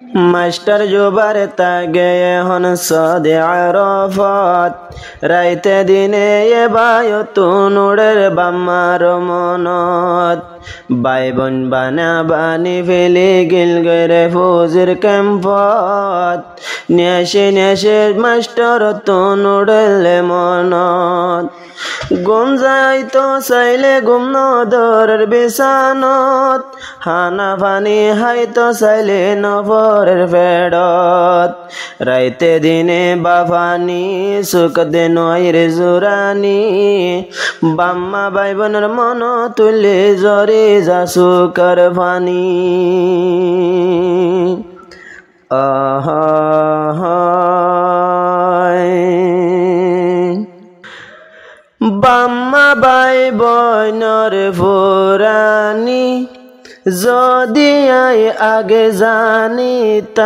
Master জোবার তাগে হন সদে আরফত রাইতে দিনে এ বায়তুনুরের বাম্মার মনত বাই বোন বানা বানি ফেলে গিল গরে ফৌজির ক্যাম্পত নেশে নেশে মাস্টার তুনুরেলে মনত গুম যাইতো চাইলে গুম নদরের বিছানত হানা ফানি হাইতো চাইলে নবরের ফেডত রাইতে দিনে বাফানি সুখ দে নয়ের জোরানি বাম্মা ভাই বোনের মন তুলে জরে যা সুখর ফানি বাম্মা ভাই বোনের ফুরানি যদি আই আগে জানিতাম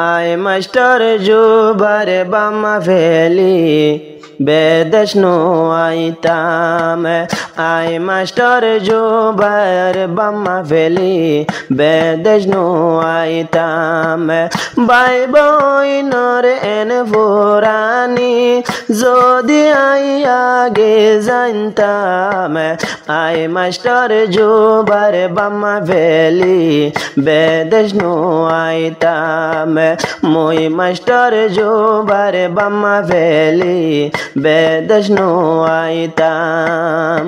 আই মাস্টার জোবার বাম্মা ফেলি বেদেশ নো আইতাম আই মাস্টার জোবার বাম্মা ফেলি বেদেশ নো আইতাম ভাই বইনর এন ফুরানি যদি আই আগে জানতাম আই মাস্টার জোবার বাম্মা ফেলি বেদেশ নো আইতাম মই মাস্টার জোবার বাম্মা ফেলি বেদেশ নো আইতাম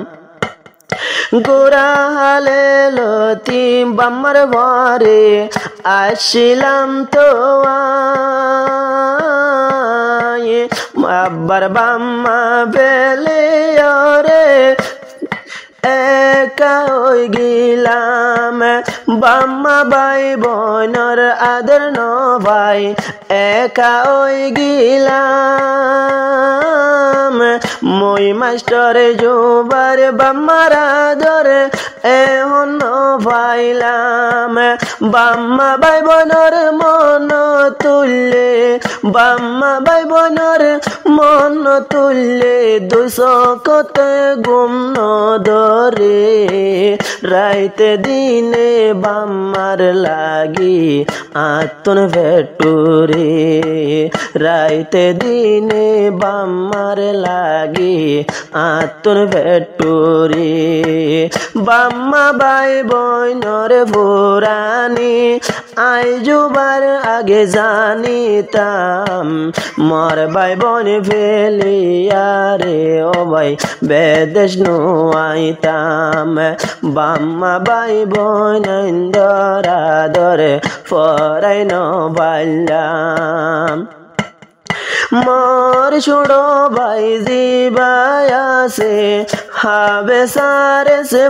গোরা হালে লতি বাম্মার ভরে আসিলাম তো আব্বার বাম্মা বেলে রে একা হই গিলাম বাম্মা ভাই বোনের আদর ন ভাই একা হই গিলাম মই মাস্টার জোবার বাম্মার আদর এখন পাইলাম বাম্মা ভাই বোনের মন তুললে বাম্মা ভাই বোনের মন তুললে দুশো কত গুম নদরে রাইতে দিনে বাম্মার লাগি আতন ভেটুরে রাইতে দিনে বাম্মার লাগি আতন ভেটুরে বাম্মা ভাই বোনের ফুরানি আই জোবার আগে জানিতাম মর ভাই বোন ফেলিয়া রে ও ভাই বেদেশ নো আইতাম বাম্মা ভাই বোন ইন্দরা ধরে ফরাই ন বাল্লাম मोर छोड़ो भाई जीवाया से हावे सारे से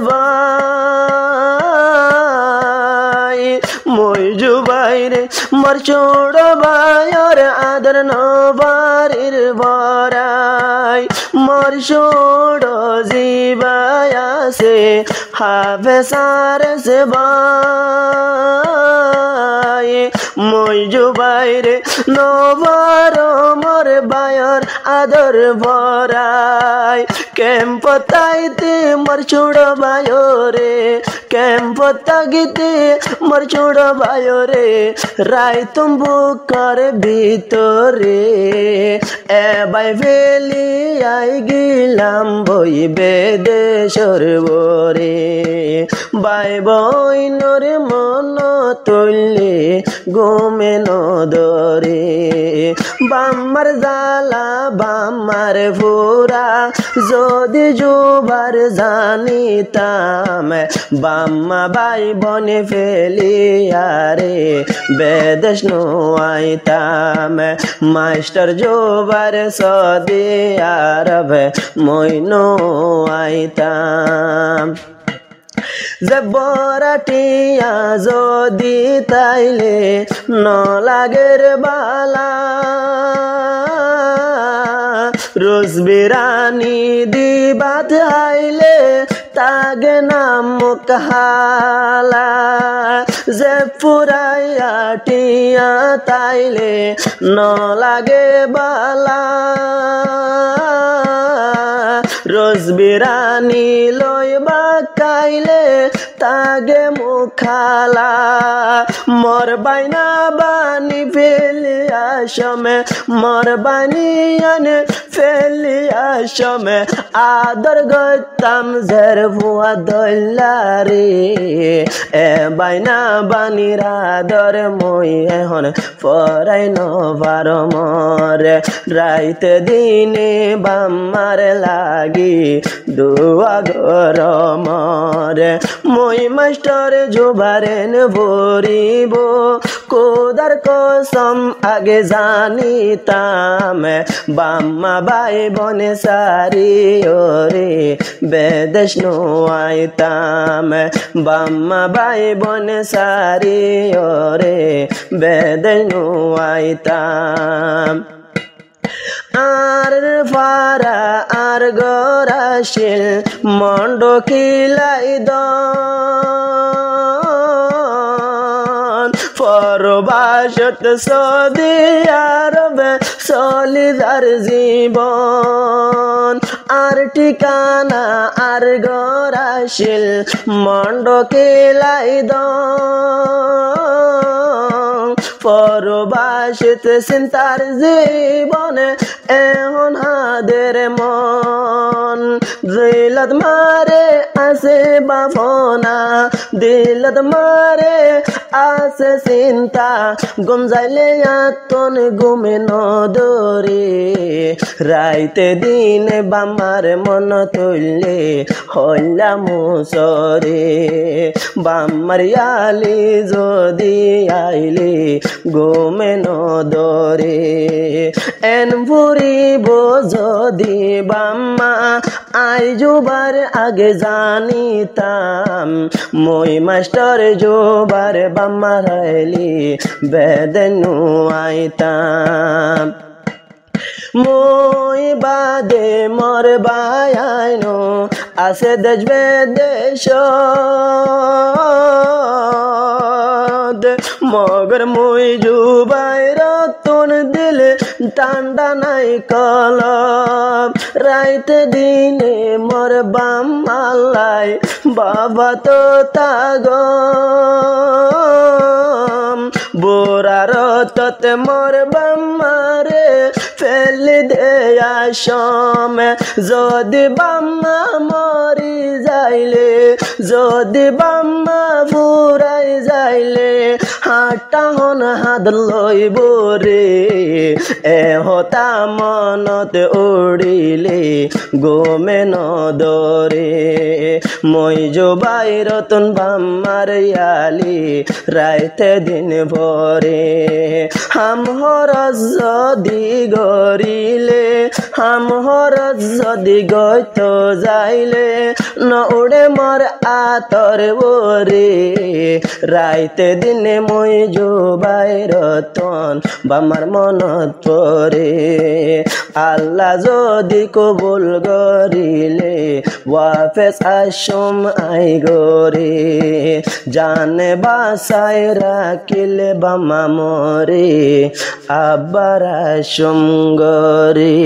भाई मोई जुबाई रे मोर छोड़ो भाई और आदर नो बारिर बाराई मोर छोड़ो जीवाया से हावे सारे से भाई मोई जुबाई रे नो बारो मोर बायर आदर भराय कैंपताइते मोर छोड़ो बायो रे कैंपता गीते मोर छोड़ो बायो रे राय तुम बुकर भीतरे ए बाई फेली आई गिलाम बई बेदेशर बोरे बाई बई नरे मन तुल्ले गोमे नदरे বাম্মার জালা বাম্মার ফুরা যদি জোবার জানিতাম বাম্মা ভাই বনে ফেলিয়া রে বেদেশ নো আইতাম মাস্টার জোবার সদে আরব মই নো আইতাম যে বরাটিয়া যদি তাইলে ন লাগের বালা রোজ বিরানি দিবাত আইলে তাগে নাম কাহালা যে পুরাইয়া টিয়া তাইলে ন লাগে বালা রোজ বিরানি লইবা কাইলে তাগে মুখালা মোর বাইনা বানি ফেলিয়া সমে মোর বানিয়ান ফেলিয়া সমে আদর গতাম জের ভুয়া দল্লারে এ বাইনা বানির আদর মই এখন পরাই নবার মরে রাইতে দিনে বাম্মার লাগি দুয়া গর মরে মই মাস্টার জুবারেন ভরিব কোদার কসম আগে জানিতাম বাম্মা বাই বনে সারি ওরে বেদেশ নোয়াইতাম বাম্মা বাই বনে সারি ওরে বেদেশ নোয়াইতাম আর ফারা আর গরাশিল মন্ড কিলাই দন পরবাসত সৌদি আরবে সলিদার জীবন আর ঠিকানা আর গরাশিল মন্ড কিলাই দন পরবাসিত চিন্তার জীবনে এখন হাদের মন দিলত মারে আছে বাফনা দিলত মারে আছে চিন্তা গমজাইলে আতন গুমে নদরে রাইতে দিনে বামার মন তুললে হল্লা মুসরে বামার আলি যদি আইলে গুমে নদরে এন ভুরিব যদি বাম্মা আই জুবার আগে জানিতাম মই মাস্টার জুবার বাম্মা রাইলি বেদনু আইতাম মই বাদে মর বায়াইনো আছে দেশ বেদেশ মগর মই জুবাই রতন দিলে টান্ডা নাই কলম রাইতে দিনে মর বাম্মালাই বাবা তো তাগম বোরার ততে মর বাম্মারে ফেলে দেয়া সমে যদি বাম্মা মরি যাইলে যদি বাম্মা ফুরাই যাইলে হাটা হন হাত লইব রে এ হতা মনত উড়িলে গোমে নদরে মই জবাই রতন বাম্মার ইয়ালি রাইতে দিন ভরে হাম হরজ যদি গরিলে হাম হরজ যদি গত যাইলে ন উড়ে মর আতর ওরে রাইতে দিনে মই জবাই রতন বামার মনত পরে আল্লাহ যদি কবুল গরিলে ওয়াফেস আসম আই গরে জানে বাসায় রাখিলে বামা মরে আবার আসম গরে।